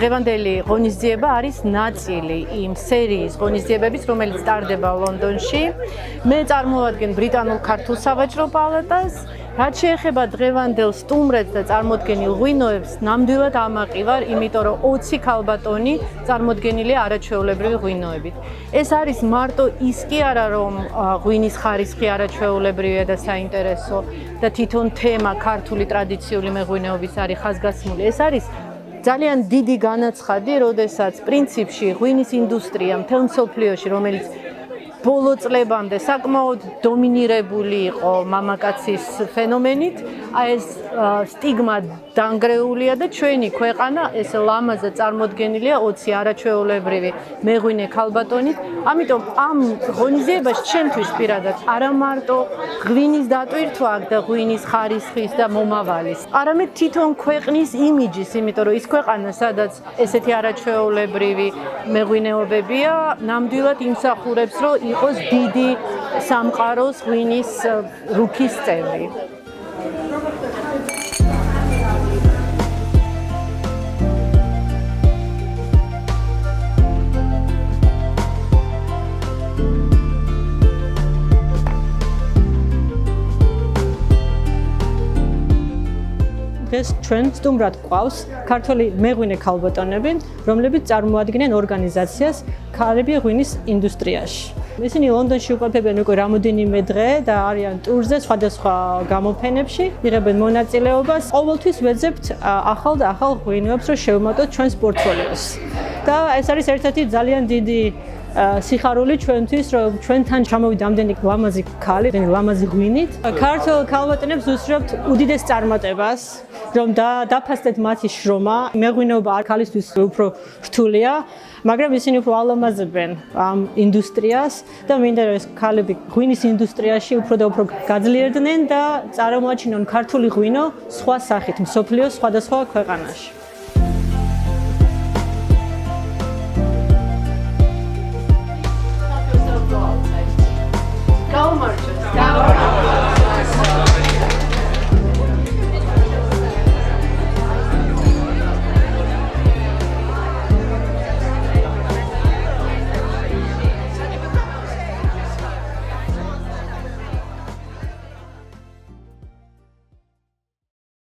დღევანდელი ღონისძიება არის ნაწილი იმ სერიის ღონისძიებების, რომელიც ტარდება ლონდონში. მე წარმოვადგენ ბრიტანულ-ქართულ სავაჭრო პალატას. რაც შეეხება დღევანდელ სტუმრებს და წარმოდგენილ ღვინოებს, ნამდვილად ამაყი ვარ, იმიტომ რომ 20 ქალბატონი წარმოდგენილია არაჩვეულებრივი ღვინოებით. ეს არის მარტო ის კი არა, რომ ღვინის ხარისხი არაჩვეულებრივია და საინტერესო და თვითონ თემა ქართული ტრადიციული მეღვინეობის არის ხაზგასმული. ეს არის ძალიან დიდი განაცხადი, როდესაც პრინციპში ღვინის ინდუსტრია მთელ მსოფლიოში, რომელიც ბოლო წლებამდე საკმაოდ დომინირებული იყო მამაკაცის ფენომენით, ეს სტიგმა დანგრეულია და ჩვენი ქვეყანა ეს ლამაზად წარმოდგენილია 20 არაჩვეულებრივი მეღვინე ქალბატონით. ამიტომ ამ ღონისძიებაში ჩემთვის პირადად არა მარტო ღვინის დატვირთვა აქვს და ღვინის ხარისხის და მომავალის, არამედ თვითონ ქვეყნის იმიჯის, იმიტომ რომ ის ქვეყანა, სადაც ესეთი არაჩვეულებრივი მეღვინეობებია, ნამდვილად იმსახურებს, რომ იყოს დიდი სამყაროს ღვინის რუქის წევრი. დღეს ჩვენ სტუმრად გვყავს ქართველი მეღვინე ქალბატონები, რომლებიც წარმოადგენენ ორგანიზაციას ქალები ღვინის ინდუსტრიაში. ისინი ლონდონში უკრაფებიან უკვე რამოდენიმე დღე და არიან ტურზე სხვადასხვა გამოფენებში, იღებენ მონაწილეობას. ყოველთვის ვეძებთ ახალ და ახალ ღვინოებს, რომ შევმატოთ ჩვენს პორტფოლიოს. და ეს არის ერთ-ერთი ძალიან დიდი სიხარული ჩვენთვის, რომ ჩვენთან ჩამოვიდა ამდენი ლამაზი ქალი, ლამაზი ღვინით. ქართულ ქალბატონებს ვუსწრებთ უდიდეს წარმატებას, რომ დაფასდეთ მათი შრომა. მეღვინეობა ქალისთვის უფრო რთულია, მაგრამ ისინი უფრო ალამაზებენ ამ ინდუსტრიას და მინდა რომ ეს ქალები ღვინის ინდუსტრიაში უფრო და უფრო გაძლიერდნენ და წარმოაჩინონ ქართული ღვინო სხვა სახით მსოფლიოს სხვადასხვა ქვეყანაში. Go marches.